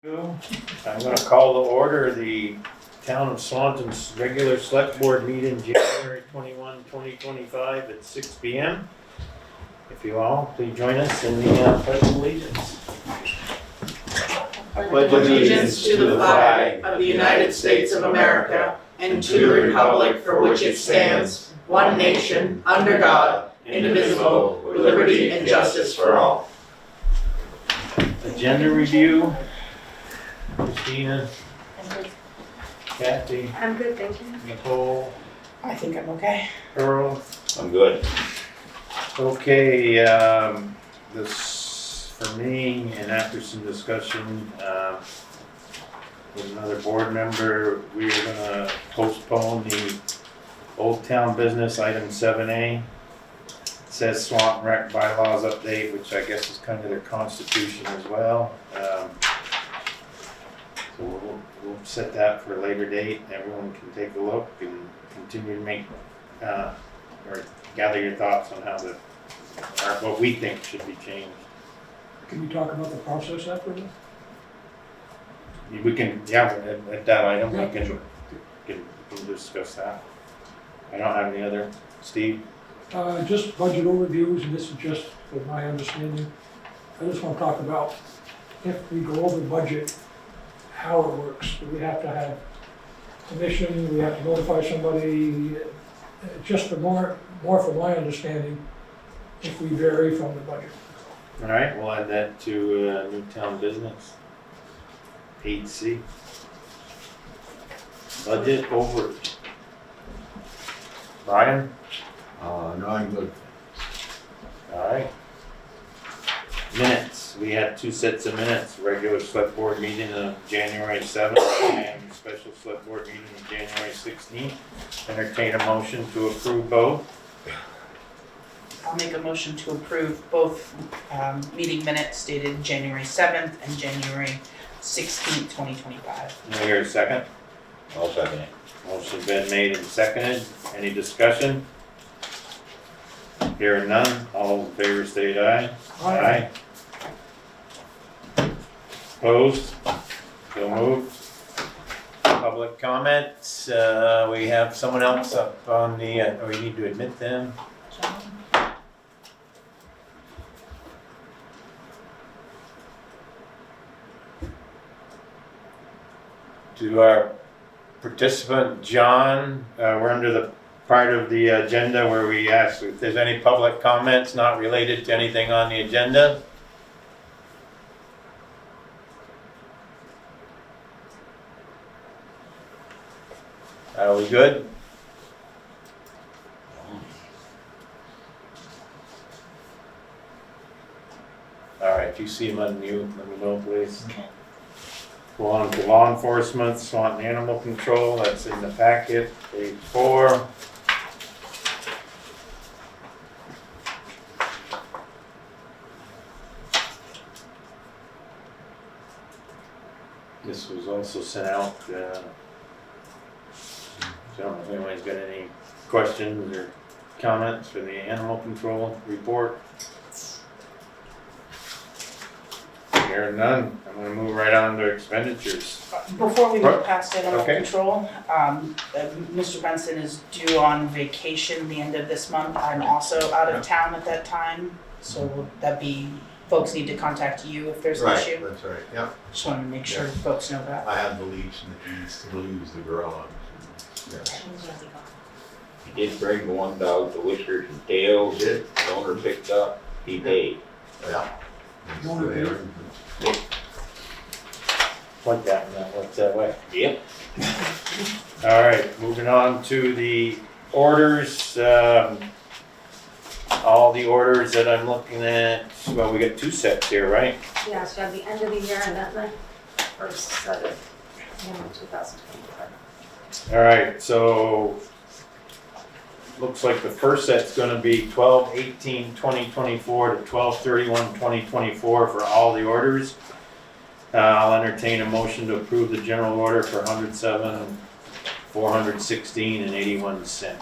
I'm going to call to order the Town of Swanton's regular select board meeting January 21, 2025 at 6 p.m. If you all, please join us in the pledge of allegiance. I pledge allegiance to the flag of the United States of America and to the republic for which it stands, one nation, under God, indivisible, with liberty and justice for all. Agenda review. Christina, Kathy, I'm good, thank you. Nicole, I think I'm okay. Earl. I'm good. Okay, this for me, and after some discussion with another board member, we are gonna postpone the Old Town Business item 7A. It says Swanton Rec bylaws update, which I guess is kind of their constitution as well. So we'll set that for a later date. Everyone can take a look and continue to make, or gather your thoughts on how what we think should be changed. Can you talk about the process after this? We can, yeah, at that item, Yeah, we can, sure. can discuss that. I don't have any other. Steve? Just budget overviews, and this is just for my understanding. I just want to talk about if we go over budget, how it works. Do we have to have permission? Do we have to notify somebody? Just for more for my understanding, if we vary from the budget. All right, we'll add that to Newtown Business. 8C. Budget overage. Brian? No, I'm good. All right. Minutes, we had two sets of minutes, regular select board meeting of January 7th and special select board meeting of January 16th. Entertain a motion to approve both. I'll make a motion to approve both meeting minutes dated January 7th and January 16th, 2025. Can I hear a second? I'll second it. Motion's been made and seconded. Any discussion? Hearing none, all in favor state aye. Aye. Opposed? So moved. Public comments, we have someone else up on the, we need to admit them. To our participant, John, we're under the part of the agenda where we ask if there's any public comments not related to anything on the agenda. Are we good? All right, if you see him unmute, let me know, please. Go on to law enforcement, Swanton Animal Control, that's in the packet, page 4. This was also sent out, so I don't know if anybody's got any questions or comments for the animal control report. Hearing none, I'm gonna move right on to expenditures. Before we move past animal Okay. control, Mr. Benson is due on vacation the end of this month. I'm also out of town at that time, so would that be, folks need to contact you if there's an Right, issue? that's right, yeah. Just wanted to make sure Yeah. folks know that. I have the leash and the keys to lose the garage. Yes. He did bring the one dog, the whiskers and tails, He did. the owner picked up, he paid. Yeah. You wanna do it? Like that, and that works that way. Yep. All right, moving on to the orders. All the orders that I'm looking at, well, we got two sets here, right? Yeah, so at the end of the year and then the first set of 2024. All right, so looks like the first set's gonna be 12/18/2024 to 12/31/2024 for all the orders. I'll entertain a motion to approve the general order for 107,416.81.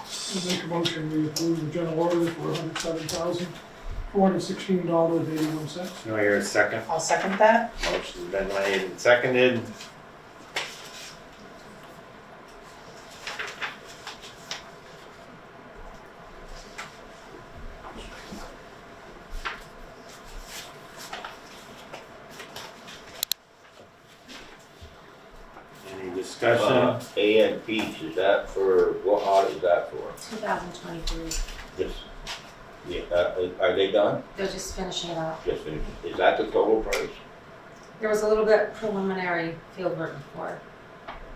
Make a motion, we approve the general order for $107,416. $416.81. Do I hear a second? I'll second that. Motion's been made and seconded. Any discussion? A and P.E.G, is that for, what audit is that for? 2023. Just, yeah, are they done? They're just finishing it up. Just, is that the total price? There was a little bit preliminary field work before,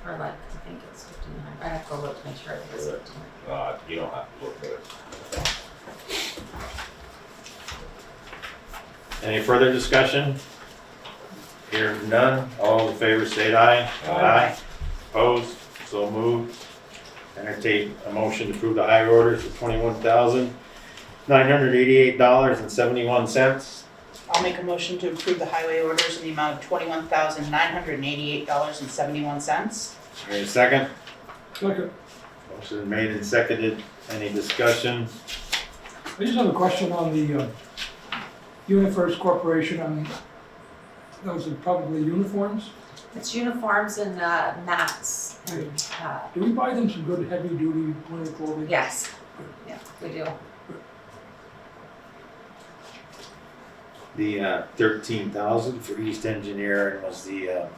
for like, I think it's 1,500. I have to go look to make sure it is 1,500. You don't have to look at it. Any further discussion? Hearing none, all in favor state aye. Aye. Opposed, so moved. Entertain a motion to approve the hire orders for $21,988.71. I'll make a motion to approve the highway orders in the amount of $21,988.71. Hear a second? Second. Motion made and seconded. Any discussion? I just have a question on the UniFirst Corporation. Those are probably uniforms. It's uniforms and mats and, Do we buy them some good heavy-duty winter clothing? yes, yeah, we do. The 13,000 for East Engineering was the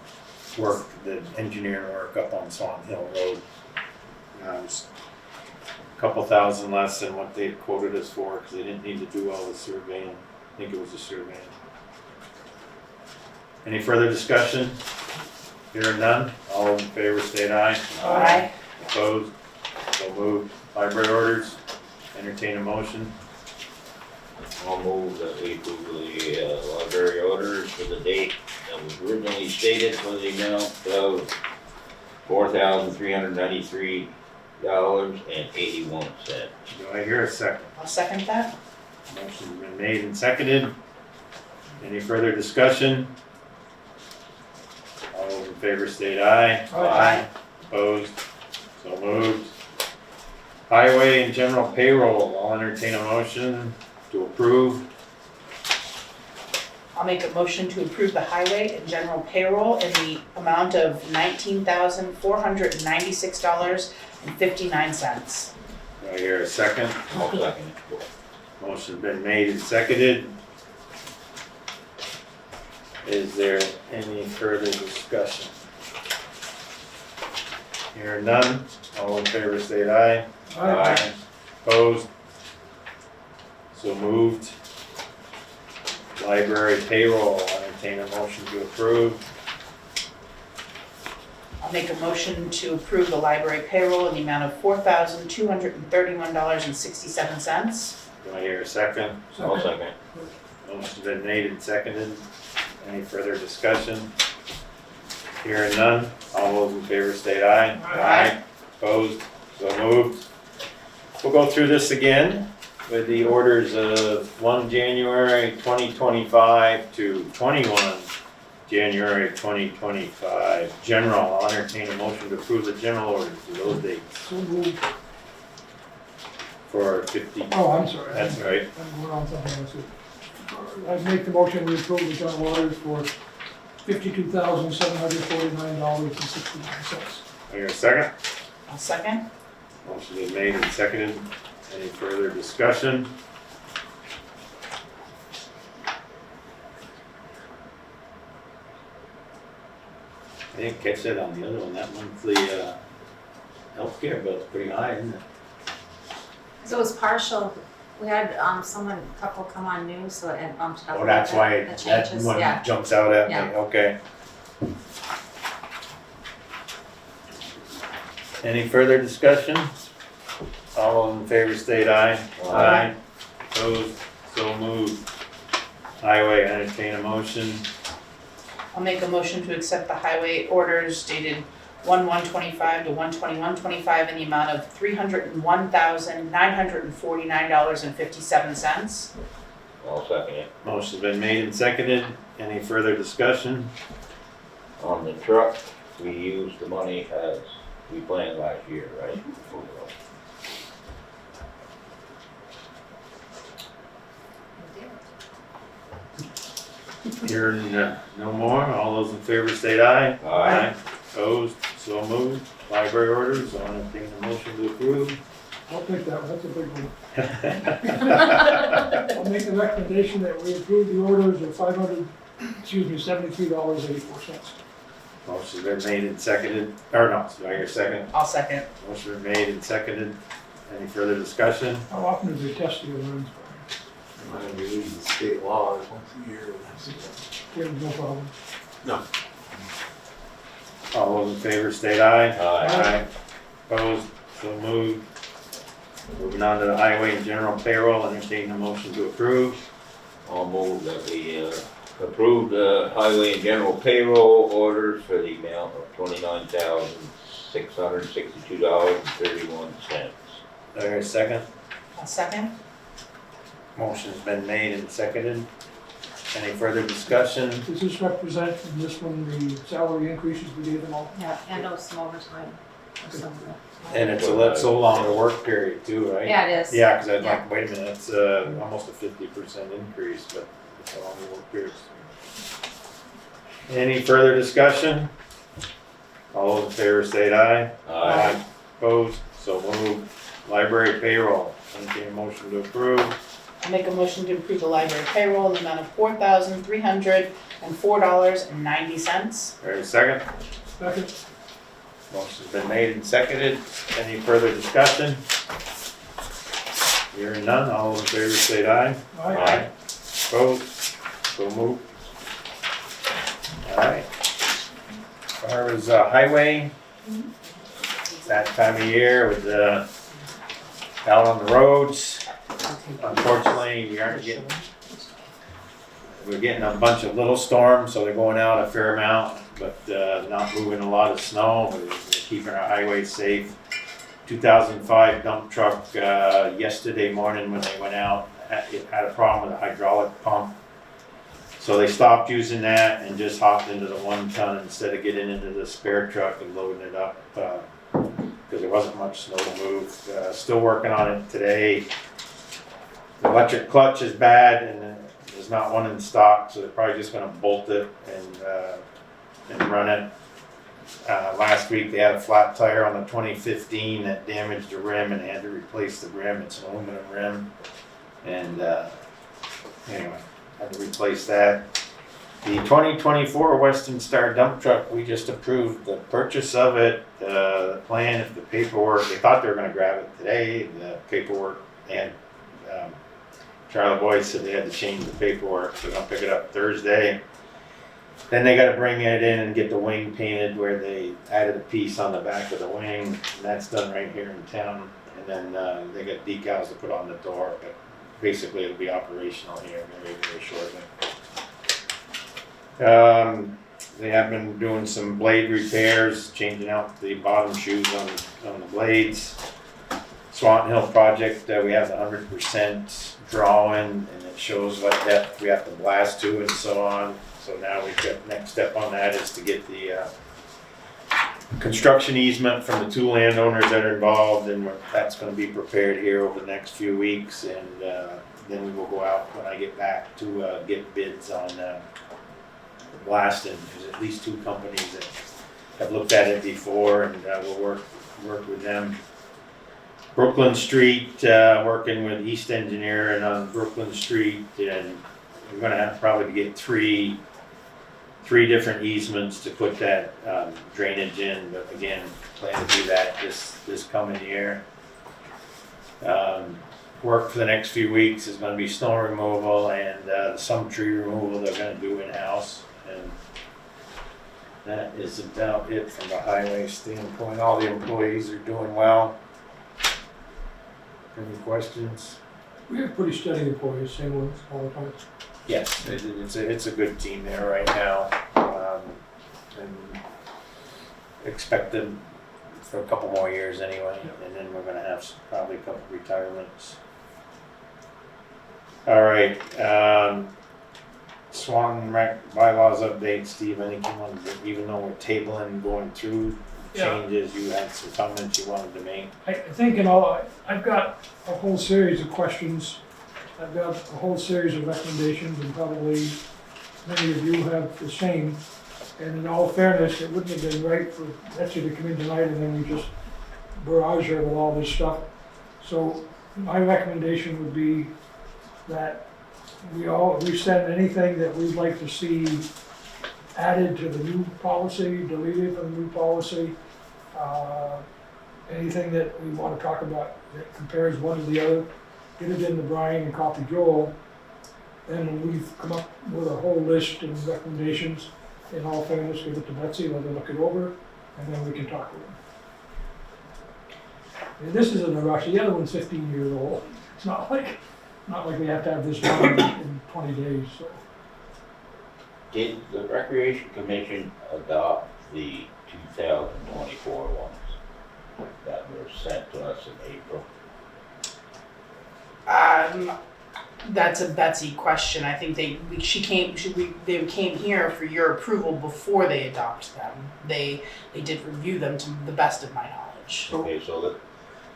engineering work up on Swanton Hill Road. It was a couple thousand less than what they quoted us for, because they didn't need to do all the surveying. I think it was the surveying. Any further discussion? Hearing none, all in favor state aye. Aye. Opposed, so moved. Library orders, entertain a motion. I'll move that we approve the library orders for the date that was originally stated for the amount of $4,393.81. Do I hear a second? I'll second that. Motion's been made and seconded. Any further discussion? All those in favor state aye. Aye. Opposed, so moved. Highway and general payroll, I'll entertain a motion to approve. I'll make a motion to approve the highway and general payroll in the amount of $19,496.59. Do I hear a second? I'll second it. Motion's been made and seconded. Is there any further discussion? Hearing none, all in favor state aye. Aye. Opposed? So moved. Library payroll, I'll entertain a motion to approve. I'll make a motion to approve the library payroll in the amount of $4,231.67. Do I hear a second? I'll second. Motion's been made and seconded. Any further discussion? Hearing none, all those in favor state aye. Aye. Opposed? So moved. We'll go through this again with the orders of 1 January 2025 to 21 January 2025. General, I'll entertain a motion to approve the general orders for those dates So moved. for 50. Oh, I'm sorry. That's right. I'm going on something else. I make the motion to approve the general orders for $52,749.69. I hear a second. I'll second. Motion is made and seconded. Any further discussion? I didn't catch that on the other one, that monthly healthcare bill's pretty high, isn't it? So it was partial, we had, a couple come on new, so it bumped it up. a Oh, that's little why bit. The that changes, one yeah. jumps out at me, Yeah. okay. Any further discussion? All in favor state aye. Aye. Opposed, so moved. Highway, entertain a motion. I'll make a motion to accept the highway orders dated 1/1/25 to 1/21/25 in the amount of $301,949.57. I'll second it. Motion's been made and seconded. Any further discussion? On the truck, we used the money as we planned last year, right? We did. Hearing no more, all those in favor state aye. Aye. Opposed, so moved. Library orders, I'll entertain a motion to approve. I'll take that one, that's a big one. I'll make the recommendation that we approve the orders of $73.84. Motion's been made and seconded, or no, do I hear a second? I'll second. Motion been made and seconded. Any further discussion? How often do they test the alarms? I believe the state law is once a year. Yeah, no problem. All those in favor state aye. Aye. Opposed, so moved. Moving on to the highway and general payroll, entertain a motion to approve. I'll move that we approve the highway and general payroll orders for the amount of $29,662.31. Do I hear a second? I'll second. Motion's been made and seconded. Any further discussion? Does this represent in this one the salary increases we gave them all? Yeah, and some overtime or some of it. And it's so longer work period too, right? Yeah, it is. Yeah, cause I was like, wait a minute, that's almost a 50% increase, but it's a longer work period. Any further discussion? All those in favor state aye. Aye. Opposed, so moved. Library payroll, entertain a motion to approve. I make a motion to approve the library payroll in the amount of $4,304.90. There a second? Second, Motion's been made and seconded. Any further discussion? Hearing none, all those in favor say aye. aye. Opposed? So moved. Alright. As far as highway, it's that time of year with out on the roads. Unfortunately, we're getting a bunch of little storms, so they're going out a fair amount, but not moving a lot of snow. We're keeping our highways safe. 2005 dump truck yesterday morning when they went out, it had a problem with a hydraulic pump. So they stopped using that and just hopped into the 1 ton instead of getting into the spare truck and loading it up because there wasn't much snow to move. Still working on it today. The electric clutch is bad and there's not one in stock, so they're probably just gonna bolt it and run it. Last week they had a flat tire on the 2015 that damaged the rim and they had to replace the rim. It's an aluminum rim. And anyway, had to replace that. The 2024 Western Star dump truck, we just approved the purchase of it. The plan, if the paperwork, they thought they were gonna grab it today. The paperwork, and Charlie Boyd said they had to change the paperwork, so they're gonna pick it up Thursday. Then they gotta bring it in and get the wing painted where they added a piece on the back of the wing, and that's done right here in town. And then they got decals to put on the door, but basically it'll be operational here very, very shortly. They have been doing some blade repairs, changing out the bottom shoes on the blades. Swanton Hill project, we have the 100% drawing, and it shows what depth we have to blast to and so on. So now we've got, next step on that is to get the construction easement from the 2 landowners that are involved, and that's going to be prepared here over the next few weeks, and then we will go out when I get back to get bids on blasting. There's at least 2 companies that have looked at it before, and we'll work with them. Brooklyn Street, working with East Engineering on Brooklyn Street, and we're gonna have probably to get three different easements to put that drainage in, but again, plan to do that this coming year. Work for the next few weeks is gonna be snow removal and some tree removal they're gonna do in-house, and that is about it from the highway standpoint. All the employees are doing well. Any questions? We have pretty steady employees, same ones all the time. Yes, it's a good team there right now, and expect them for a couple more years anyway, and then we're gonna have probably a couple retirements. All right, Swanton Rec bylaws update, Steve, anything on, even though we're tabling, going through changes, you had some comments you wanted to make? I think, I've got a whole series of questions. I've got a whole series of recommendations, and probably many of you have the same. And in all fairness, it wouldn't have been right for Betsy to come in tonight and then we just barrage her with all this stuff. So my recommendation would be that we send anything that we'd like to see added to the new policy, deleted from the new policy. Anything that we want to talk about that compares one to the other, get it into Brian and copy Joel. Then we've come up with a whole list of recommendations. In all fairness, give it to Betsy, let her look it over, and then we can talk with them. And this isn't a rush, the other one's 15 years old. It's not like we have to have this done in 20 days, so. Did the Recreation Commission adopt the 2024 ones that were sent to us in April? That's a Betsy question. I think they came here for your approval before they adopt them. They did review them to the best of my knowledge. Okay, so that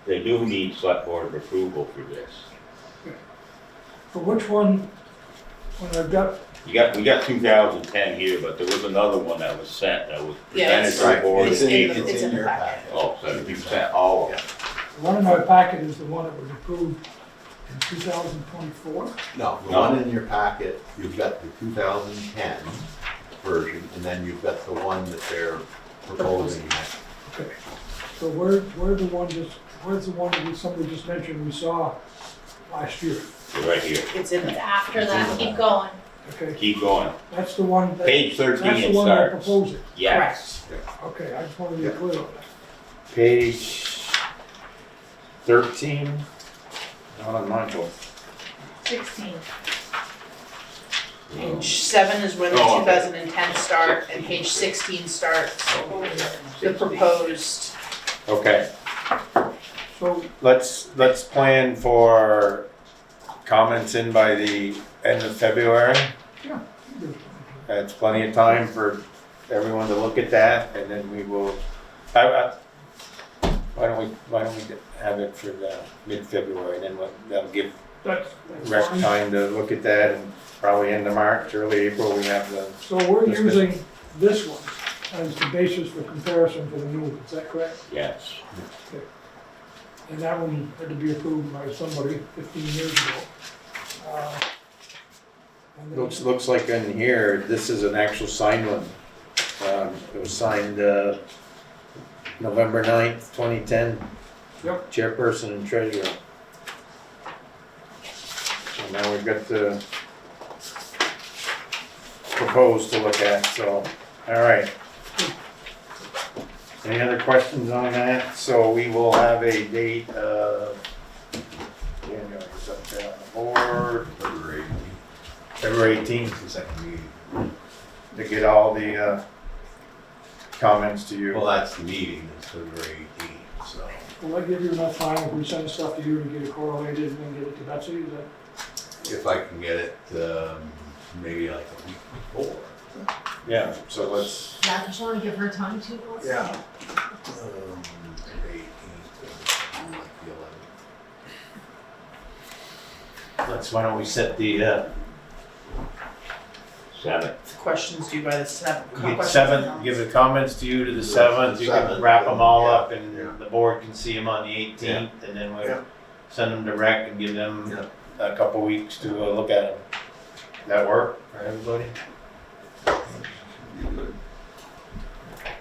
they do need select board approval for this. For which one, when I've got, We got 2010 here, but there was another one that was sent that was Yeah, presented to the board. It's in the your packet. Oh, so you sent all of them. the one in my packet is the one that was approved in 2024. No, the No. one in your packet, you've got the 2010 version, and then you've got the one that they're proposing. Okay, so where's the one that somebody just mentioned we saw last year? They're right here. It's in It's the after that, keep going. Okay, Keep going. that's the one that, Page that's 13 the it one that starts. proposed it. Yes. Okay, I just wanted to be Yeah. clear on that. Page 13, not on my book. 16. Page 7 is when the Oh, okay. 2010 start, and page 16 starts the proposed. Okay, So, let's plan for comments in by the end of February. That's plenty of time for everyone to look at that, and then we will, why don't we have it for the mid-February, and then that'll give that's rec fine. time to look at that, and probably end of March, early April, we have the, So we're That's good. using this one as the basis for comparison for the new one, is that correct? Yes. And that one had to be approved by somebody 15 years ago. And then- looks like in here, this is an actual signed one. It was signed, November 9th, 2010. Yep. Chairperson and treasurer. So now we've got the proposed to look at, so, all right. Any other questions on that? So we will have a date of, January, is up there on the board, February February 18th, 18th, the second meeting. to get all the comments to you. Well, that's the meeting, it's February 18th, so. Will that give you enough time if we send stuff to you and get it correlated and then get it to Betsy? Is that? If I can get it, maybe like a week before. Yeah, so let's, Yeah, just want to give her time to. February 18th, and like the 11th. why don't we set the, 7th. Questions due by the 7th. get 7th, give the comments to you to the 7th, you can 7th, wrap them all yeah, up and yeah. the board can see them on the 18th, and then we'll Yeah. send them to rec and give them Yeah. a couple weeks to look at them. That work for everybody?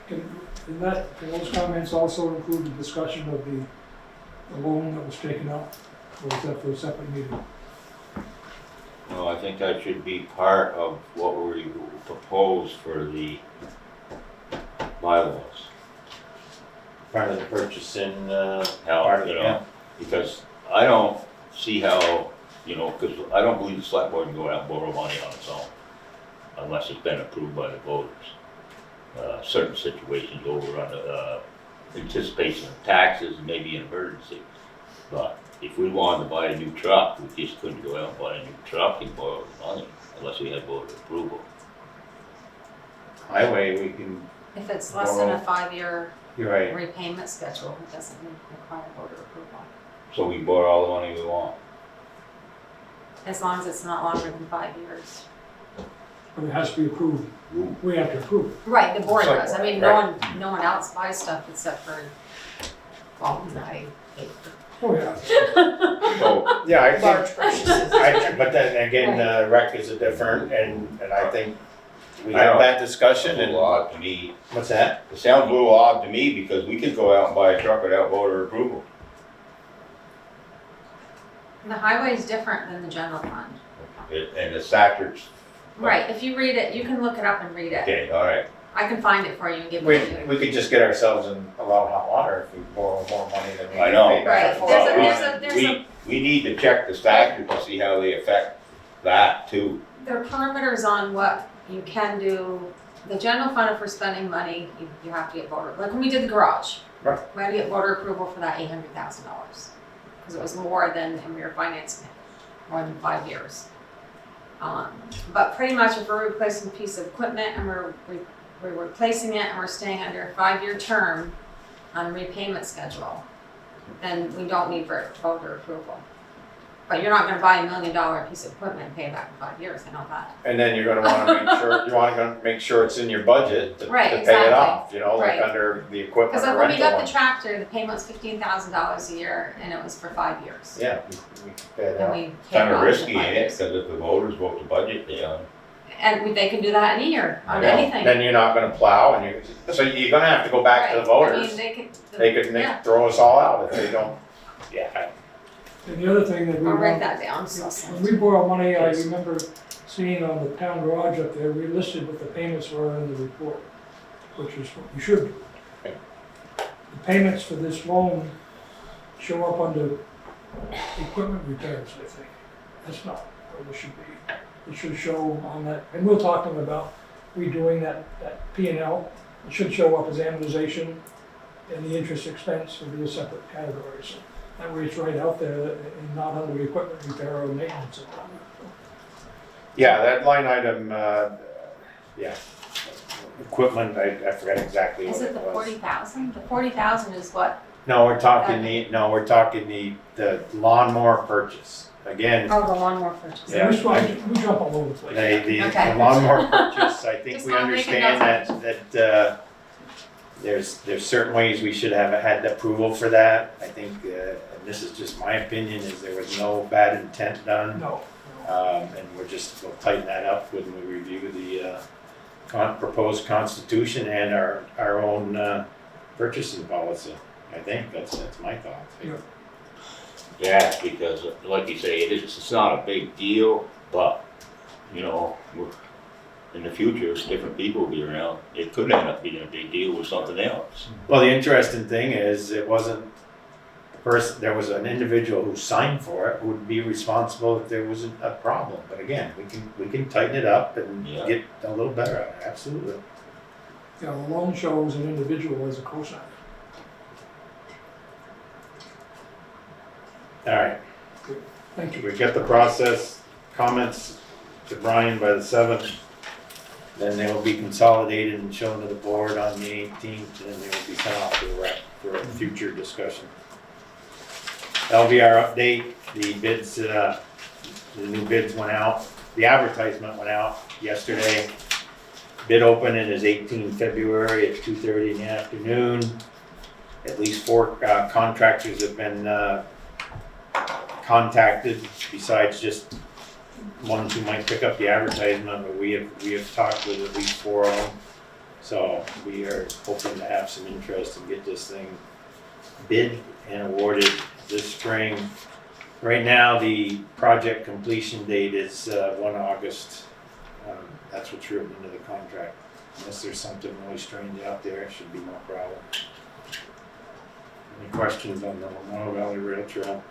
Can those comments also include the discussion of the loan that was taken out? Or is that for a separate meeting? No, I think that should be part of what we propose for the bylaws. Part of the purchasing, How, part of you it, know, yeah. because I don't see how, you know, because I don't believe the select board can go out and borrow money on its own unless it's been approved by the voters. Certain situations over on the anticipation of taxes and maybe an emergency. But if we wanted to buy a new truck, we just couldn't go out and buy a new truck and borrow the money unless we had voter approval. Highway, we can, If it's less than a Borrow. 5-year you're right, repayment schedule, it doesn't require voter approval. So we can borrow all the money we want. As long as it's not longer than 5 years. but it has to be approved. We have to approve it. Right, the board Select does, I board, mean, right. no one else buys stuff except for, well, I hate Oh, yeah. So, yeah, I think, Large purchases. but then again, rec is a different, and I think we I have don't- that It's a discussion and, little odd to me. what's that? It sounds a little odd to me because we could go out and buy a truck without voter approval. The highway is different than the general fund. And the Sacker's, Right, if you read it, you can look it up and read it. okay, all right. I can find it for you and give it to you. We could just get ourselves in a lot of hot water if we borrow more money than we I can know. pay back. Right, for. We need to check the statute to see how they affect that too. There are parameters on what you can do. The general fund, if we're spending money, you have to get voter, like when we did the garage. Right. We had to get voter approval for that $800,000. Because it was more than, and we were financing it, more than 5 years. But pretty much if we're replacing a piece of equipment and we're replacing it and we're staying under a 5-year term on a repayment schedule, then we don't need voter approval. But you're not gonna buy $1 million piece of equipment and pay it back in 5 years, I know that. And then you're gonna wanna make sure it's in your budget to Right, pay it exactly. off, you know, like Right. under the equipment Because or like when we rental got one. the tractor, the payment's $15,000 a year and it was for 5 years. Yeah, we could pay it And off. we paid it Kind of off in risky, 5 ain't it? years. Because if the voters vote the budget down. And they can do that in a year on I know. anything. Then you're not gonna plow and so you're gonna have to go back to the Right. I voters. mean, They could yeah. throw us all out if they don't, yeah. And the other thing that we I'll write want, that down, so. when we borrow money, I remember seeing on the town garage up there, we listed what the payments were in the report, which is what you should do. Okay. The payments for this loan show up under equipment repairs, I think. That's not what it should be. It should show on that, and we'll talk to them about redoing that P&L. It should show up as amortization, and the interest expense will be a separate category. So that way it's right out there and not under equipment repair or maintenance. Yeah, that line item, yeah. Equipment, I forgot exactly what Is it it the was. 40,000? The 40,000 is what? No, we're talking the lawnmower purchase. Again, Oh, the lawnmower purchase. Yeah. We jump all over the place. the Okay. lawnmower purchase, I think Just we wanna make a understand that there's certain ways we should have had approval for that. I think, and this is just my opinion, is there was no bad intent done. No. And we'll tighten that up when we review the proposed constitution and our own purchasing policy. I think that's my thought. Yeah. Yeah, because like you say, it's not a big deal, but, you know, in the future, if different people will be around, it could end up being a big deal with something else. Well, the interesting thing is, it wasn't there was an individual who signed for it who would be responsible if there was a problem. But again, we can tighten it up and Yeah. get a little better at it, absolutely. Yeah, the loan shows an individual as a cosigner. All right, Thank you. we've got the process, comments to Brian by the 7th. Then they will be consolidated and shown to the board on the 18th, and then they will be sent off to the rec for a future discussion. That'll be our update. The bids, the new bids went out. The advertisement went out yesterday. Bid opening is 18 February at 2:30 in the afternoon. At least 4 contractors have been contacted, besides just ones who might pick up the advertisement, but we have talked with at least 4 of them. So we are hoping to have some interest and get this thing bid and awarded this spring. Right now, the project completion date is 1 August. That's what's written into the contract. Unless there's something really strange out there, it should be no problem. Any questions on the Lamoille Valley Rail Trail?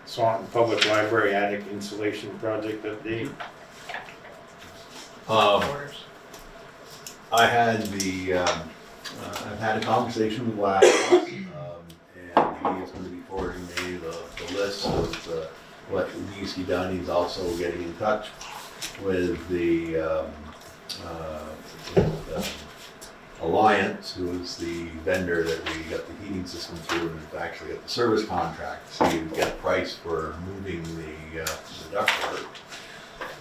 Swanton Public Library attic insulation project update. I had I've had a conversation with Laz, and he is going to be forwarding me the list of what needs to be done. He's also getting in touch with the Alliance, who is the vendor that we got the heating system through, and actually got the service contract, so you get a price for moving the ductwork.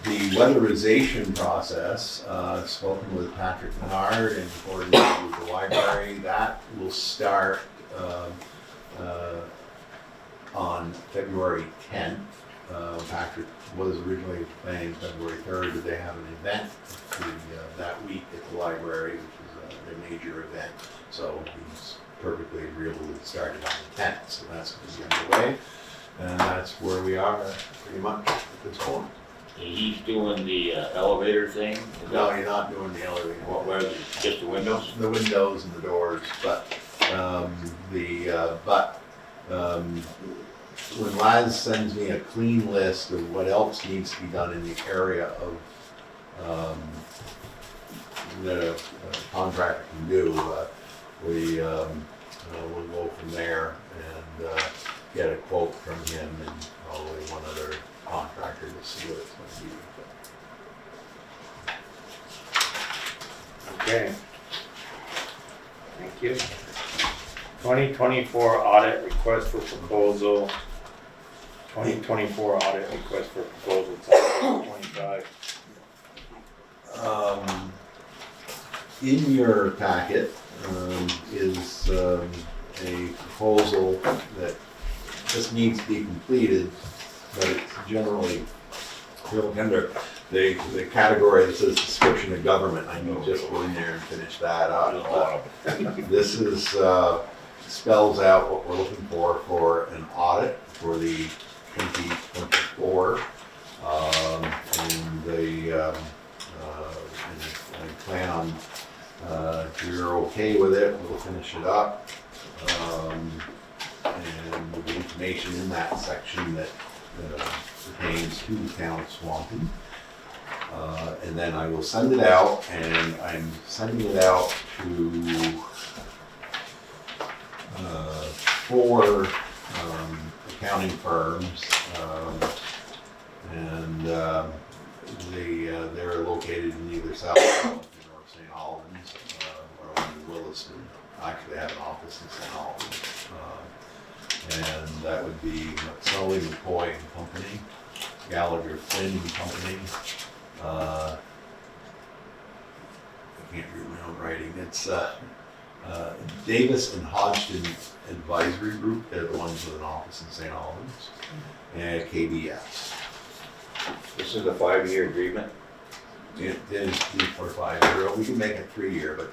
The weatherization process, spoken with Patrick Menard and coordinated with the library, that will start on February 10th. Patrick was originally planning February 3rd, but they have an event that week at the library, which is their major event. So he's perfectly agreeable to start it on the 10th, so that's going to be underway. And that's where we are pretty much at this point. He's doing the elevator thing? No, you're not doing the elevator. Where is it? Just the windows? The windows and the doors, but when Laz sends me a clean list of what else needs to be done in the area of that a contractor can do, we'll go from there and get a quote from him and probably one other contractor to see what it's going to be. Okay. Thank you. 2024 audit request for proposal. 2024 audit request for proposal, 25. In your packet is a proposal that just needs to be completed, but it's generally under the category that says description of government. I need just go in there and finish that up. This is spells out what we're looking for an audit for the 2024, and I plan on, if you're okay with it, we'll finish it up. And with the information in that section that pertains to the town of Swanton. And then I will send it out, and I'm sending it out to 4 accounting firms, and they're located in either South Burlington or St. Albans, or in Williston. Actually, they have an office in St. Albans, and that would be Sully, McCoy and Company, Gallagher, Flynn and Company. I can't read my own writing. It's Davis and Hodgson Advisory Group. They're the ones with an office in St. Albans, and KBS. This is a 5-year agreement? It is 3, 4, 5 year. We can make it 3 year, but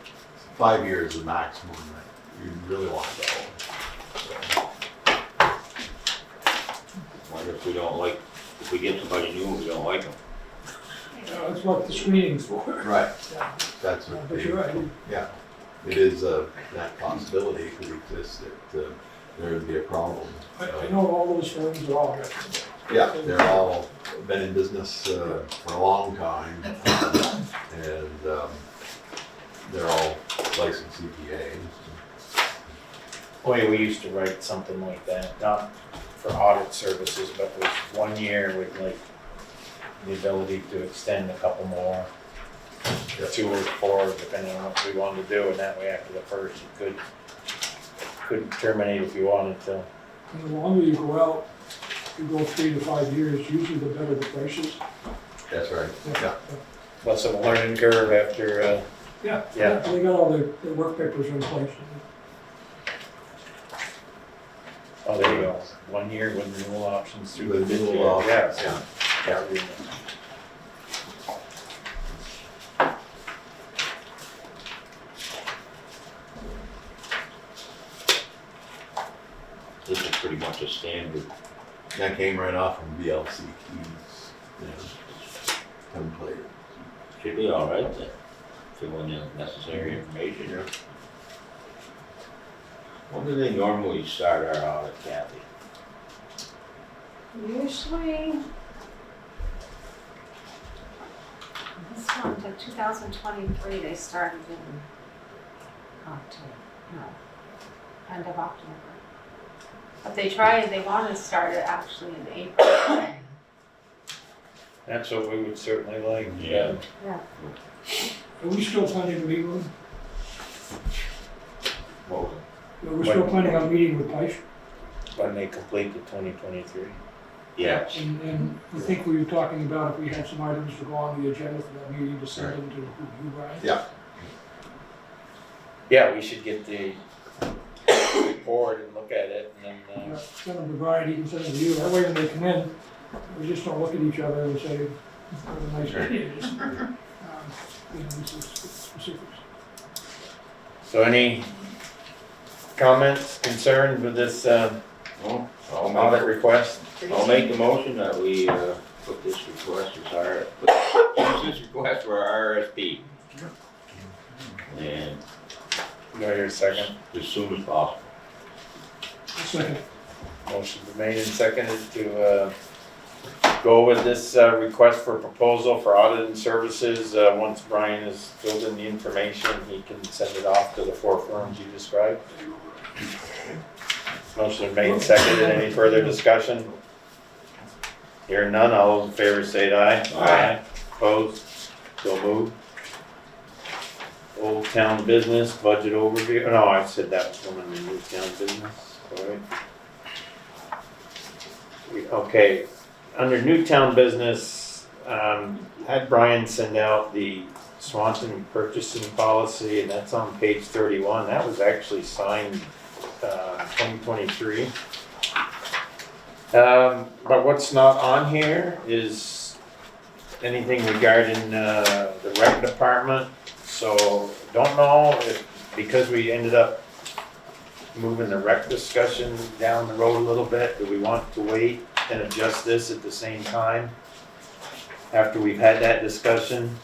5 years is the maximum that you really want to go. Wonder if we don't like, if we get somebody new and we don't like them. That's what the screening's for. Right. Yeah. That's what But you're right. Yeah, it is that possibility could exist that there would be a problem. I know all those firms are all right. Yeah, they're all been in business for a long time, and they're all licensed CPAs. Boy, we used to write something like that, not for audit services, but it was 1 year with like the ability to extend a couple more, 2 or 4, depending on what we wanted to do, and that way after the first, you could terminate if you wanted to. And the longer you go out, you go 3 to 5 years, usually the better the prices. That's right. Yeah. Less of a learning curve after, Yeah, Yeah. they got all their work papers in place. oh, there you go, 1 year with renewal options through the fifth Renewal year. options, Yeah. This is pretty much a standard. That came right off from VLCT's template. Should be all right to fill in the necessary information. Yeah. When do they normally start our audit, Kathy? Usually, this one, to 2023, they started in October, no, end of October. But they want to start it actually in April. That's what we would certainly like. Yeah. Yeah. Are we still planning to meet with them? What was it? We're still planning on meeting with Peisch? When they complete the 2023. Yes. And you think we were talking about if we had some items to go on the agenda for that meeting to send them to you, Brian? Yeah. Yeah, we should get the report and look at it and then, Yeah, send them to Brian, he can send them to you, that way when they come in, we just don't look at each other and say, what a nice idea, just, this is specifics. so any comments, concerns with this, Well, audit request? I'll make the motion that we, put this request as use this request for our RSP. And Do I hear a second? as soon as possible. Second. Motion been made and seconded to, go with this, request for proposal for auditing services. Once Brian has filled in the information, he can send it off to the 4 firms you described. Motion been made and seconded. Any further discussion? Hearing none, all those in favor say aye. Aye. Opposed? So moved. Old Town Business Budget Overview. No, I said that was one of the New Town Business. Sorry. Okay, under Newtown Business, had Brian send out the Swanton purchasing policy, and that's on page 31. That was actually signed 2023. But what's not on here is anything regarding the rec department. So don't know if, because we ended up moving the rec discussion down the road a little bit, do we want to wait and adjust this at the same time after we've had that discussion?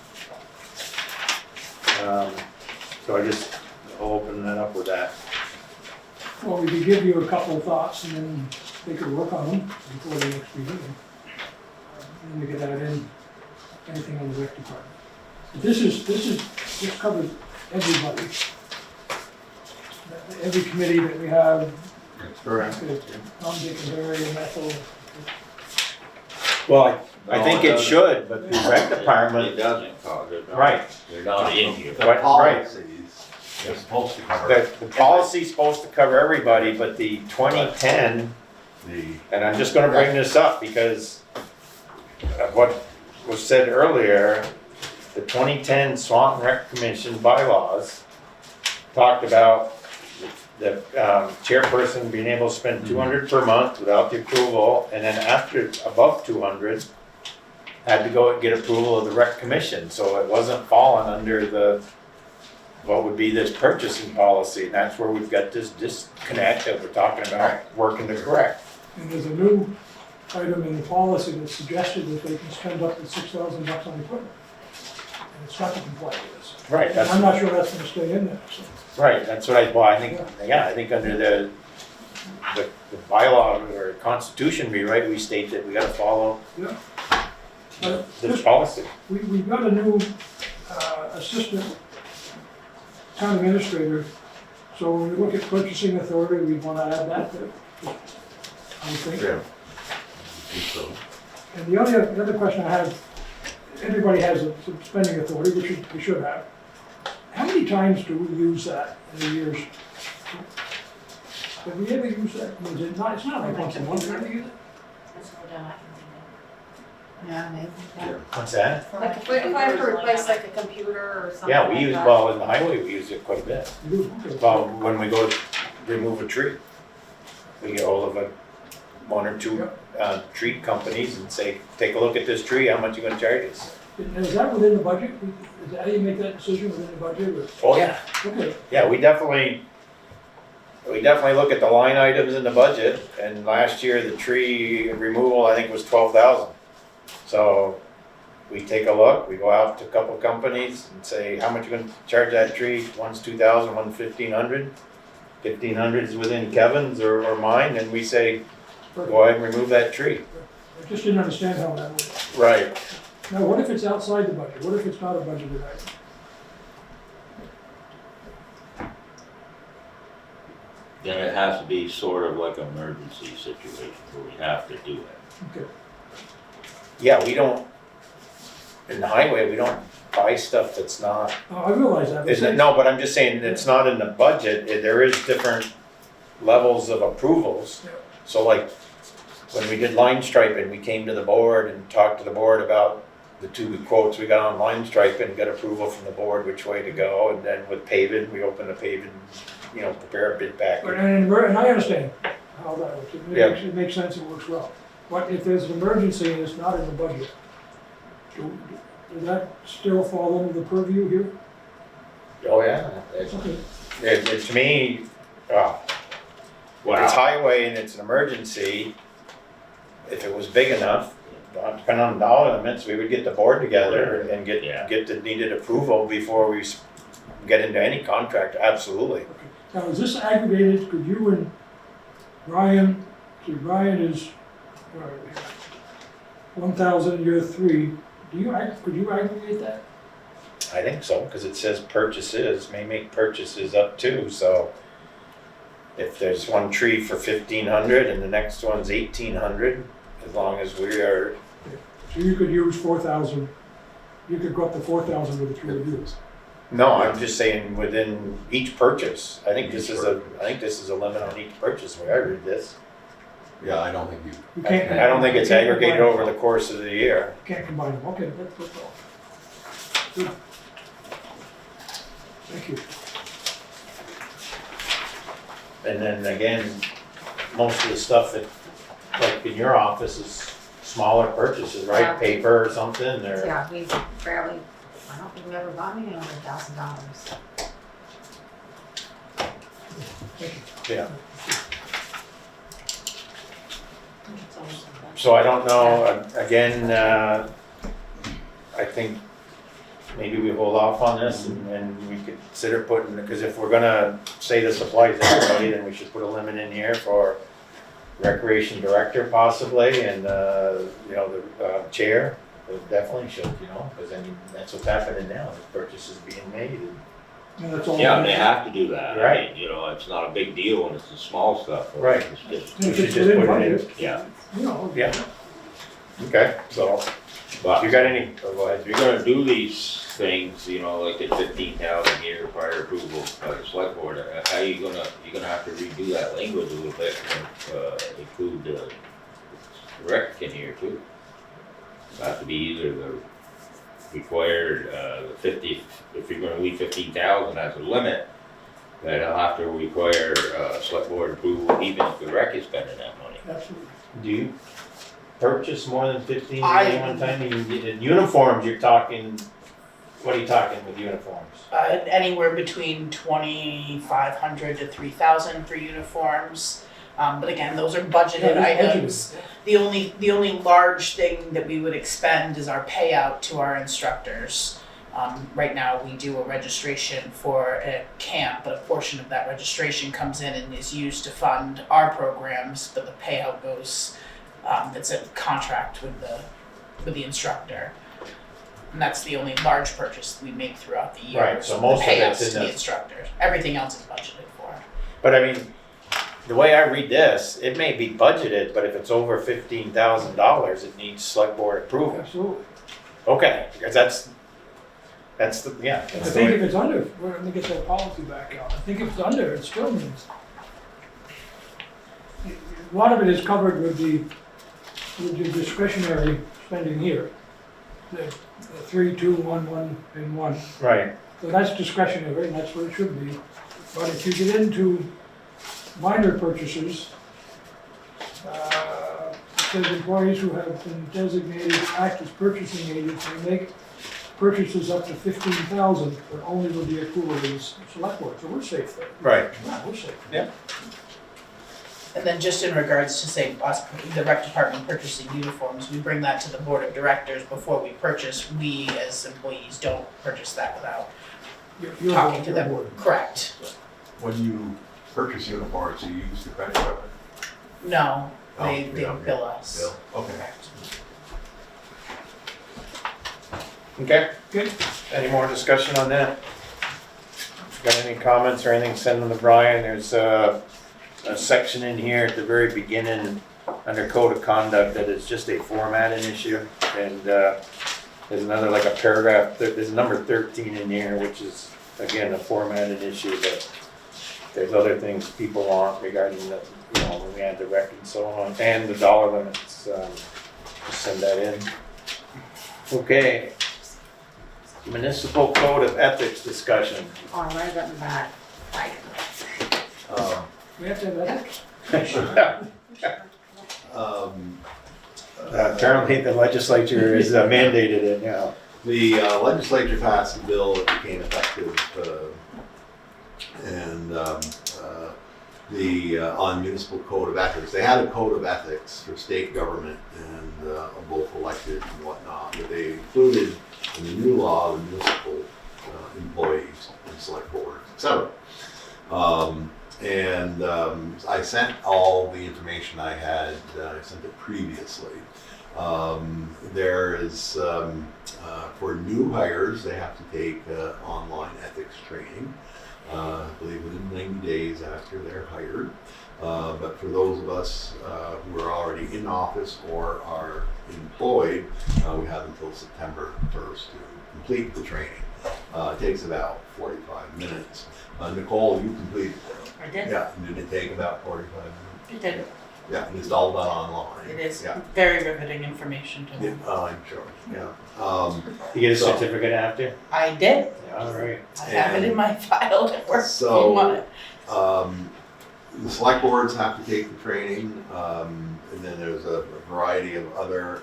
So I just, I'll open that up with that. Well, we could give you a couple of thoughts and then they could work on them before the next meeting. And then we could add in anything on the rec department. But this covers everybody. Every committee that we have, That's correct. Tom, Dick, and Harry, and Ethel. Well, I think it should, but the rec It department, doesn't, cause they're not, right, they're not in here. The Right. policies, they're supposed to cover the policy's supposed to cover everybody, but the 2010, the, and I'm just gonna bring this up because of what was said earlier, the 2010 Swanton Rec Commission bylaws talked about the chairperson being able to spend $200 per month without the approval, and then after, above 200, had to go and get approval of the rec commission, so it wasn't falling under the, what would be this purchasing policy, and that's where we've got this disconnect that we're talking about working to correct. And there's a new item in the policy that suggested that they can spend up to $6,000 on equipment. And it's got to comply with this. Right, And I'm not sure that's gonna stay in there, so. Right, that's what I think, yeah, I think under the bylaw or constitution rewrite, we state that we gotta follow Yeah. this policy. We've got a new assistant town administrator, so when we look at purchasing authority, we wanna add that to, I would think. yeah. I think so. And the other question I have, everybody has a spending authority, which we should have. How many times do we use that in the years? Have we ever used that? Is it not, it's not like once a month, we ever use it? That's no doubt I can Yeah, maybe. Yeah. What's that? Like if I have to replace like a computer or something. Yeah, we like use, that. well, in the highway, we use it quite a bit. We do, okay. Well, when we go to remove a tree, we get hold of one or two tree companies and say, take a look at this tree, how much you gonna charge us? And is that within the budget? Is that how you make that decision within the budget or? Oh, yeah. Okay, Yeah, we definitely look at the line items in the budget, and last year, the tree removal, I think, was 12,000. So, we take a look, we go out to a couple companies and say, how much you gonna charge that tree? One's 2,000, one's 1,500. 1,500 is within Kevin's or mine, and we say, go ahead and remove that tree. I just didn't understand how that works. Right. Now, what if it's outside the budget? What if it's not a budgeted item? Then it has to be sort of like an emergency situation where we have to do it. Okay, Yeah, we don't, in the highway, we don't buy stuff that's not, I realize that. but isn't it? No, but I'm just saying, it's not in the budget, there is different levels of approvals. Yeah. So like, when we did line striping, we came to the board and talked to the board about the 2 quotes we got on line striping, got approval from the board which way to go, and then with paving, we opened the paving, prepare a bid But, package. and I understand how that works, Yeah. it makes sense, it works well. But if there's an emergency and it's not in the budget, does that still fall under the purview here? Oh, yeah. Okay. To me, it's highway and it's an emergency, if it was big enough, depending on the dollar limits, we would get the board together and Yeah. get the needed approval before we get into any contract, absolutely. Now, is this aggregated, could you and Brian, see, Brian is, 1,000 year 3, could you aggregate that? I think so, because it says purchases, may make purchases up too, so if there's one tree for 1,500 and the next one's 1,800, as long as we are, So you could use 4,000, you could go up to 4,000 with the 3 of you. no, I'm just saying within each purchase. I think this is a limit on each purchase, the way I read this. Yeah, I don't think You can't. I don't think it's you can't aggregated combine over them. the course of the year. Can't combine them, okay, that's all. Good. Thank you. And then again, most of the stuff that, like in your office is smaller purchases, right? Yeah. Paper or something, or, Yeah, we barely, I don't think we ever bought anything under $1,000. Thank you. yeah. So I don't know, again, I think maybe we hold off on this and we could consider putting, because if we're gonna say this applies to everybody, then we should put a limit in here for recreation director possibly, and, the chair, definitely should, because I mean, that's what's happening now, the purchases being made. And that's all. Yeah, they have to do that. Right. I mean, it's not a big deal when it's the small stuff. Right. It's just, We If should it's just within put it in. budget, yeah, you know. Yeah. Okay, so, but you got any, go ahead. if you're gonna do these things, like the 15,000 year prior approval by the select board, how you're gonna have to redo that language a little bit and, include the rec in here too. It'll have to be either the required, 50, if you're gonna leave 15,000 as a limit, then it'll have to require, select board approval even if the rec is spending that money. Absolutely. Do you purchase more than 15 I- at one time? In uniforms, you're talking, what are you talking with uniforms? Anywhere between 2,500 to 3,000 for uniforms. But again, those are budgeted Yeah, it's items. The only large thing that we would expend is our payout to our instructors. Right now, we do a registration for a camp, but a portion of that registration comes in and is used to fund our programs, but the payout goes, it's a contract with the instructor. And that's the only large purchase we make throughout the year. Right, so the most of it's payouts in to the the- instructors. Everything else is budgeted for. But I mean, the way I read this, it may be budgeted, but if it's over $15,000, it needs select board approval. Absolutely. Okay, because that's the, yeah. I that's the think way- if it's under, we're gonna get that policy back out. I think if it's under, it still means. A lot of it is covered with the discretionary spending here. The 3, 2, 1, 1, and 1. Right, So that's discretionary, and that's what it should be. But if you get into minor purchases, it says employees who have been designated to act as purchasing agents may make purchases up to 15,000, but only with the approval of the select board. So we're safe there. right. Yeah, we're safe. And then just in regards to say us, the rec department purchasing uniforms, we bring that to the board of directors before we purchase. We as employees don't purchase that without You're talking to your them. board. Correct. When you purchase uniforms, you use the credit card. No, Oh, they yeah, bill us. Bill, okay. Okay. Good. Any more discussion on that? Got any comments or anything, send them to Brian. There's a section in here at the very beginning under code of conduct that is just a formatting issue. And there's another, like a paragraph, there's number 13 in here, which is, again, a formatting issue, but there's other things people want regarding the, when we had the rec and so on, and the dollar limits, just send that in. Okay. Municipal Code of Ethics discussion. Oh, I read that in the back. Like, We have to have that. Apparently the legislature is mandated it now. The legislature passed a bill that became effective, on municipal code of ethics. They had a code of ethics for state government and both elected and whatnot, but they included in the new law the municipal employees and select boards, etc. I sent all the information I had. I sent it previously. There is, for new hires, they have to take online ethics training, I believe within 90 days after they're hired. But for those of us who are already in office or are employed, we have until September 1st to complete the training. It takes about 45 minutes. Nicole, you completed it. I did. Yeah, did it take about 45 minutes? It did. Yeah, and it's all done online. It is Yeah, very riveting information to yeah, know. I'm sure, yeah. You get a So- certificate after? I did. All right. I have it in my file at work if So- you want it. The select boards have to take the training, and then there's a variety of other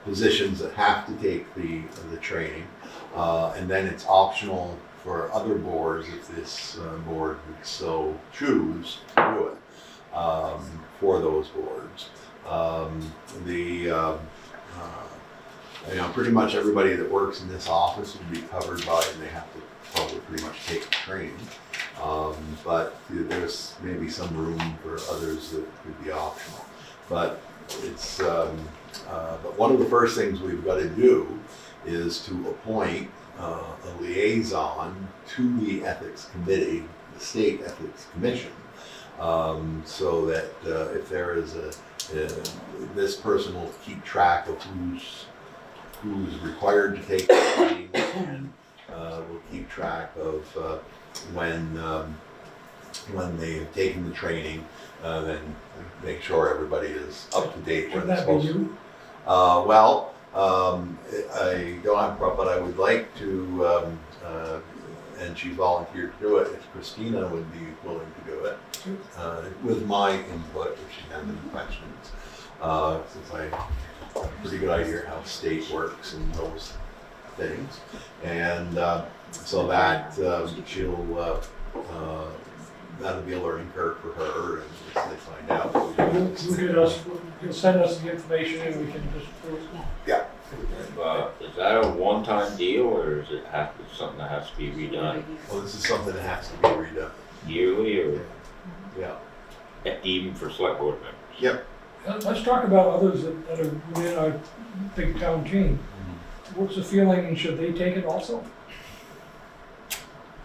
positions that have to take the training. And then it's optional for other boards, if this board would so choose to do it, for those boards. Pretty much everybody that works in this office would be covered by it, and they have to probably pretty much take the training. But there's maybe some room for others that could be optional. But it's, but one of the first things we've got to do is to appoint a liaison to the ethics committee, the state ethics commission, so that if there is this person will keep track of who's required to take the training, and will keep track of when they've taken the training, then make sure everybody is up to date when Would they're that be supposed to. you? I don't have a problem, but I would like to, and she volunteered to do it, if Christina would be willing to do it, with my input if she has any questions. Since I have a pretty good idea how state works and those things. And so that she'll, that'll be a learning curve for her, and as they find out. You'll send us the information and we can just, Is that a one-time deal, or is it something that has to be redone Well, this is something that has to be redone. yearly, or Yeah. even for select board members? Yep. let's talk about others that are within our big town chain. What's the feeling, should they take it also?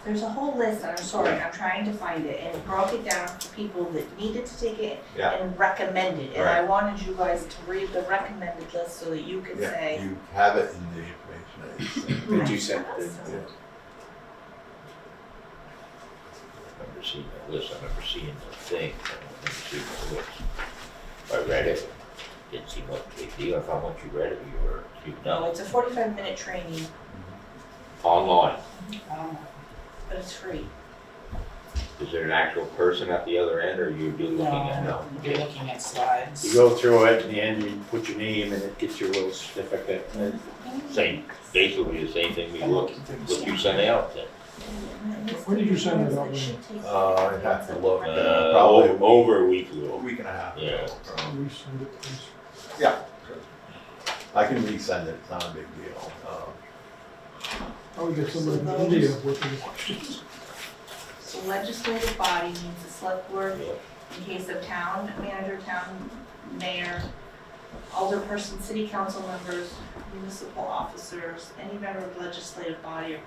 There's a whole list, and I'm sorry, I'm trying to find it, and it broke it down for people that needed to take it Yeah. and recommended. And Right. I wanted you guys to read the recommended list so that you could Yeah, say, you have it in the information I sent. Did you send it? Yeah. I've never seen that list, I've never seen the thing, I've never seen the list. I read it, didn't seem like a big deal, I thought once you read it, you no, know, it's a 45-minute training, online. but it's free. Is there an actual person at the other end, or you're looking at? No, you're looking at slides. You go through it, in the end, you put your name and it gets your little certificate. Same, basically the same thing what you sent out then. When did you send it out, It should take- I'd have to look, probably Over a week a ago. week and a half ago. Yeah. probably. Resend it, please. Yeah, sure. I can resend it, it's not a big deal. I would get somebody from India working the questions. So legislative body means the select board in case of town manager, town mayor, alderperson, city council members, municipal officers, any member of the legislative body or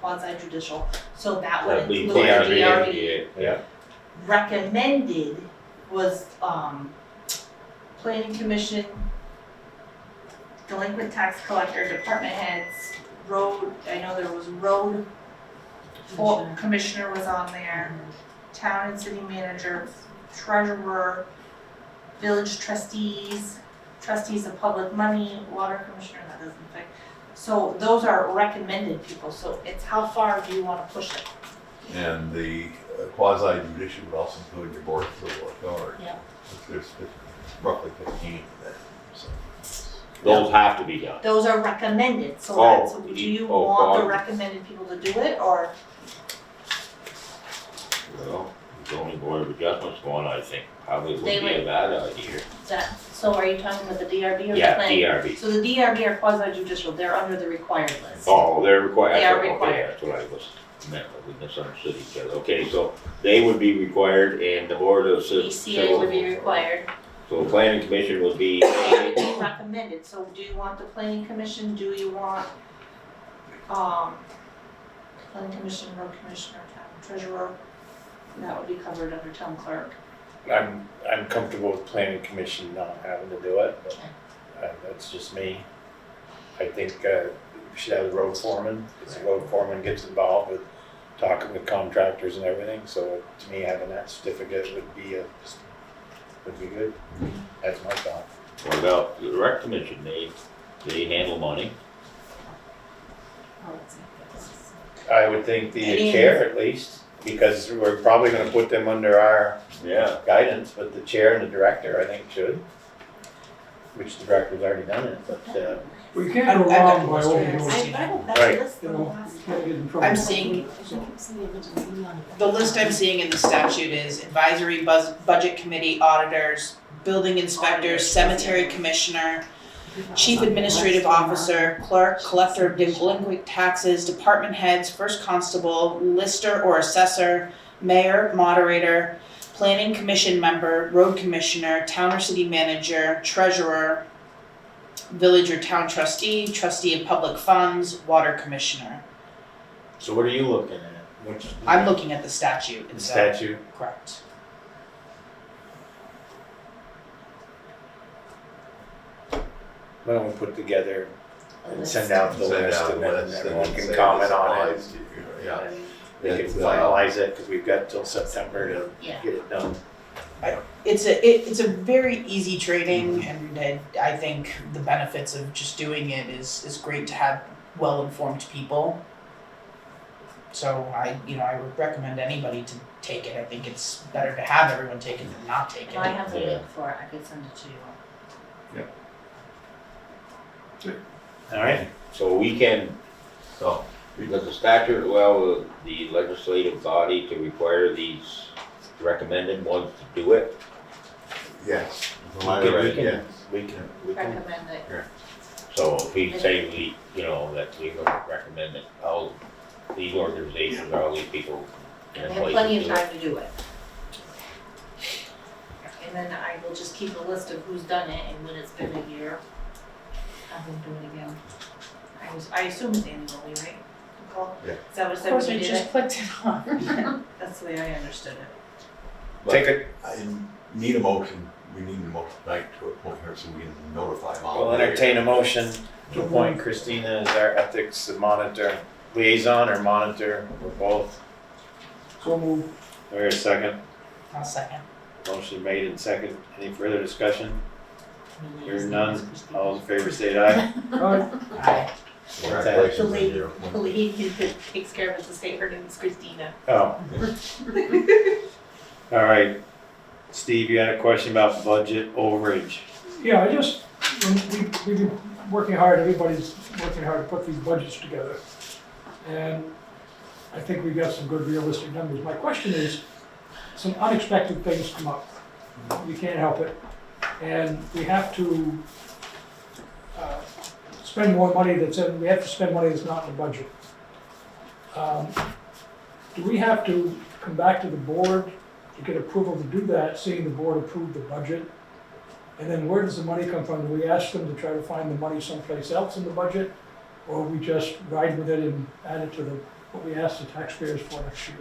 quasi judicial. So that would That'd be include the PRB, yeah. recommended was, planning commission, delinquent tax collector, department heads, road, I know there was road Commissioner was on there, town and city manager, treasurer, village trustees, trustees of public money, water commissioner, that doesn't affect. So those are recommended people, so it's how far do you wanna push it? And the quasi judicial would also include your board of civil authority. Yeah. There's roughly 15 there, so. Those have to be done. Those are recommended, so Oh, that's, do you oh, want the God. recommended people to do it, or? Well, the zoning board of adjustments one, I think, probably would They be a would- bad idea. So are you talking about the DRB or the Yeah, planning? DRB. So the DRB are quasi judicial, they're under the required list. Oh, they're required. They are Okay, required. That's what I was meant, we misunderstood each other. Okay, so they would be required and the board of ECA would be required. So the planning commission would be, Recommended, so do you want the planning commission, do you want, planning commission, road commissioner, town treasurer? That would be covered under town clerk. I'm comfortable with planning commission not having to do it, but that's just me. I think we should have the road foreman, because the road foreman gets involved with talking with contractors and everything, so to me, having that certificate would be good. That's my thought. what about the rec commission? They handle money. Oh, it's like this. I would think the Any- chair at least, because we're probably gonna put them under our Yeah. guidance, but the chair and the director, I think, should. Which the director's already done it, but, We can't go I've got wrong by most overdoing chairs. it. That's Right. a list You of the know, last you can't get in trouble. I'm seeing- So, The list I'm seeing in the statute is advisory budget committee, auditors, building inspectors, cemetery commissioner, chief administrative officer, clerk, collector of delinquent taxes, department heads, first constable, lister or assessor, mayor, moderator, planning commission member, road commissioner, town or city manager, treasurer, village or town trustee, trustee of public funds, water commissioner. so what are you looking at? Which? I'm looking at the statute The itself. statute. Correct. Why don't we put together A and list. send out the Send list out and a then list everyone and can say comment this on it. applies to you, Yeah. And we can It's, finalize it, cause we've got till September to Yeah. get it done. It's a very easy training, and I think the benefits of just doing it is great to have well-informed people. So I would recommend anybody to take it. I think it's better to have everyone take it than not take it. I have the Yeah. link for it, I could send it to you. Alright, So we can, So, because the statute, well, the legislative body to require these recommended ones to do it. yes, we from what I read, can, yes. we can, Recommend it. So if we say we, that we recommend that all these organizations, all these people in And place. they have plenty of time to do it. And then I will just keep a list of who's done it, and when it's been a year, have them do it again. I assume it's annually, right? Nicole? Yeah. Is that what it Of said course, when we you did just it? clicked it on. That's the way I understood it. take it, I need a motion, we need a motion tonight to appoint her so we can notify them all. we'll entertain a motion to appoint Christina as our ethics monitor, liaison or monitor, or both. so move. There a second, I'll second. motion made and second, any further discussion? Hearing none, all in favor say aye. Aye. Congratulations The on lady, your the appointment. lady that takes care of it to say her name is Christina. Oh. Alright, Steve, you had a question about budget overage. Yeah, we've been working hard, everybody's working hard to put these budgets together. And I think we've got some good realistic numbers. My question is, some unexpected things come up. You can't help it. And we have to spend more money we have to spend money that's not in the budget. Do we have to come back to the board to get approval to do that, seeing the board approve the budget? And then where does the money come from? Do we ask them to try to find the money someplace else in the budget? Or we just ride with it and add it to what we ask the taxpayers for next year?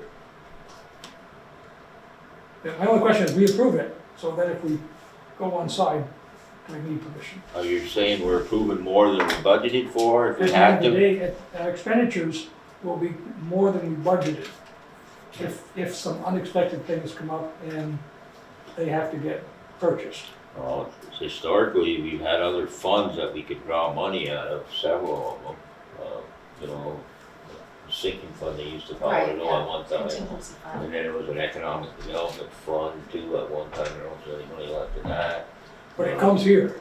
Yeah, my only question is, we approve it, so then if we go one side, do we need permission? Are you saying we're approving more than we budgeted for, if we At the have end of the to? day, expenditures, will be more than we budgeted if some unexpected things come up and they have to get purchased. Well, historically, we've had other funds that we could draw money out of, several of them. You know, sinking fund, they used to call it, Right, at one time. Contingency fund. And then there was an economic development fund too, at one time, there wasn't any money left in that. But it comes here.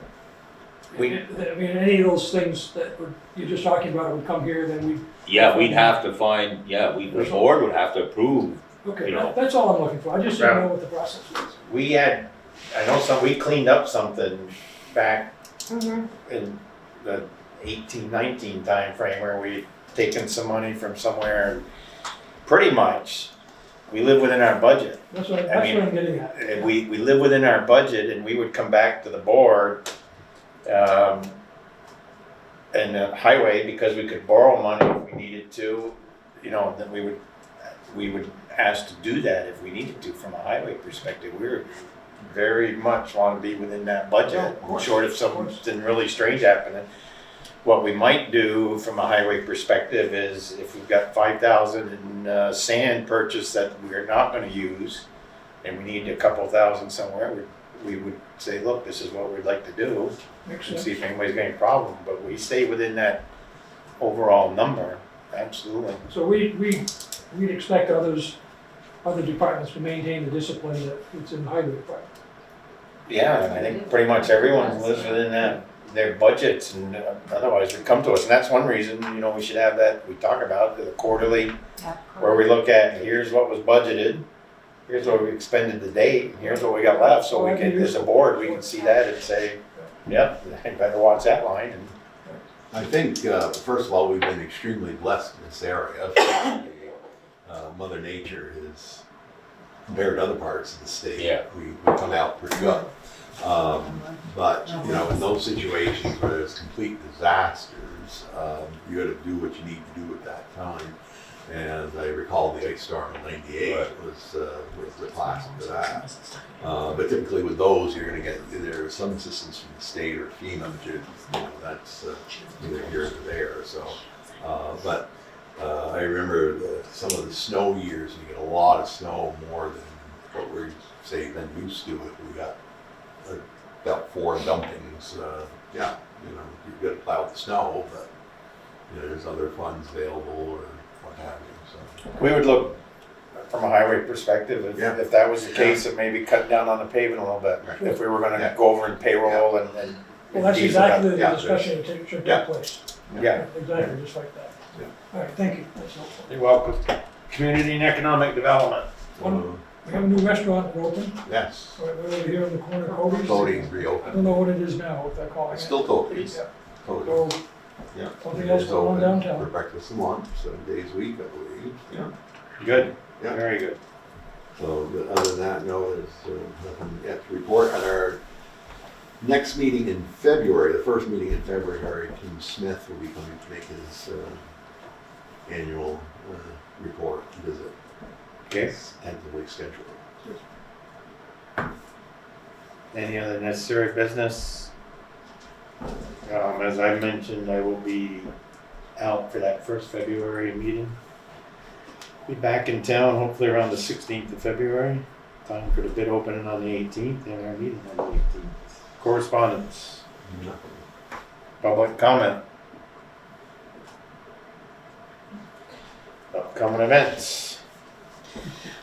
We- I mean, any of those things that you're just talking about would come here, then we, Yeah, we'd have to find, the board would have to approve. okay, You know. that's all I'm looking for. I just didn't know what the process was. We had, I know we cleaned up something back Mhm. in the 18-19 timeframe where we'd taken some money from somewhere. And pretty much, we live within our budget. That's what I mean, I'm getting at. And we live within our budget, and we would come back to the board, and the highway, because we could borrow money if we needed to, you know, then we would ask to do that if we needed to from a highway perspective. We're very much want to be within that Yeah, budget, of course, short of of course. something really strange happening. What we might do from a highway perspective is if we've got 5,000 in sand purchase that we're not gonna use, and we need a couple thousand somewhere, we would say, look, this is what we'd like to do, Makes and sense. see if anybody's got any problem, but we stay within that overall number, absolutely. So we'd expect other departments to maintain the discipline that it's in the highway department. Yeah, I think pretty much everyone lives within their budgets, and otherwise would come to us, and that's one reason, you know, we should have that, we talk about the quarterly, Yeah. where we look at, here's what was budgeted, here's what we expended to date, and here's what we got left, so we can, as a board, we can see that and say, yep, I better watch that line, and I think, first of all, we've been extremely blessed in this area. Mother Nature is, compared to other parts of the state, Yeah. we come out pretty good. But, you know, in those situations where there's complete disasters, you gotta do what you need to do at that time. And I recall the ice storm in '98 was the classic of that. But typically with those, you're gonna get either some assistance from the state or FEMA, but you know, that's neither here nor there, so. But I remember some of the snow years, you get a lot of snow, more than what we're, say, been used to. We got about 4 dumpings, yeah, you know, you've got to plow the snow, but, you know, there's other funds available or what have you, so. we would look from a highway perspective, Yeah. if that was the case, of maybe cut down on the paving a little bit, Right. if we were gonna Yeah. go over in payroll and. Well, that's diesel. exactly the Yeah, discussion that should Yeah. take place. Yeah, Exactly, just like that. Yeah. All right, thank you. That's helpful. you're welcome. Community and economic development. We have a new restaurant open, Yes, right over here in the corner, Cody's. Cody's I reopened. don't know what it is now, what they're calling it. It's still Cody's. Yeah. Cody. So, Yeah. something It else is going on open downtown. For breakfast and lunch, 7 days a week, I believe. Yeah. Good, Yeah. very good. So, but other than that, no, there's nothing yet to report. At our next meeting in February, the first meeting in February, Tim Smith will be coming to make his annual report visit. Okay. It's tentatively scheduled. Any other necessary business? As I mentioned, I will be out for that first February meeting. Be back in town hopefully around the 16th of February. Time for the bid opening on the 18th and our meeting on the 18th. Correspondence, Nothing. public comment. Upcoming events.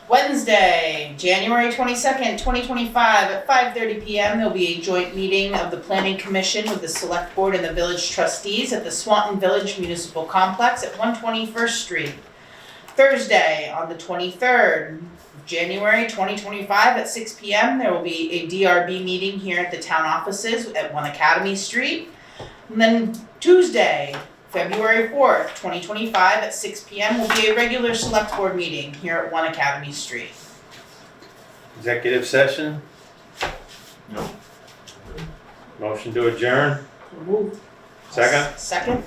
Wednesday, January 22nd, 2025, at 5:30 PM, there'll be a joint meeting of the Planning Commission with the Select Board and the Village Trustees at the Swanton Village Municipal Complex at 121st Street. Thursday, on the 23rd, January 2025, at 6 PM, there will be a DRB meeting here at the town offices at 1 Academy Street. And then Tuesday, February 4th, 2025, at 6 PM will be a regular Select Board meeting here at 1 Academy Street. Executive session. No. Motion to adjourn. So move. Second. Second?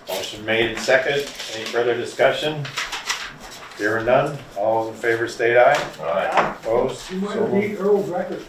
Motion made and second. Any further discussion? Hearing none. All those in favor state aye. All right. Opposed? You might So have moved. beat Earl's record.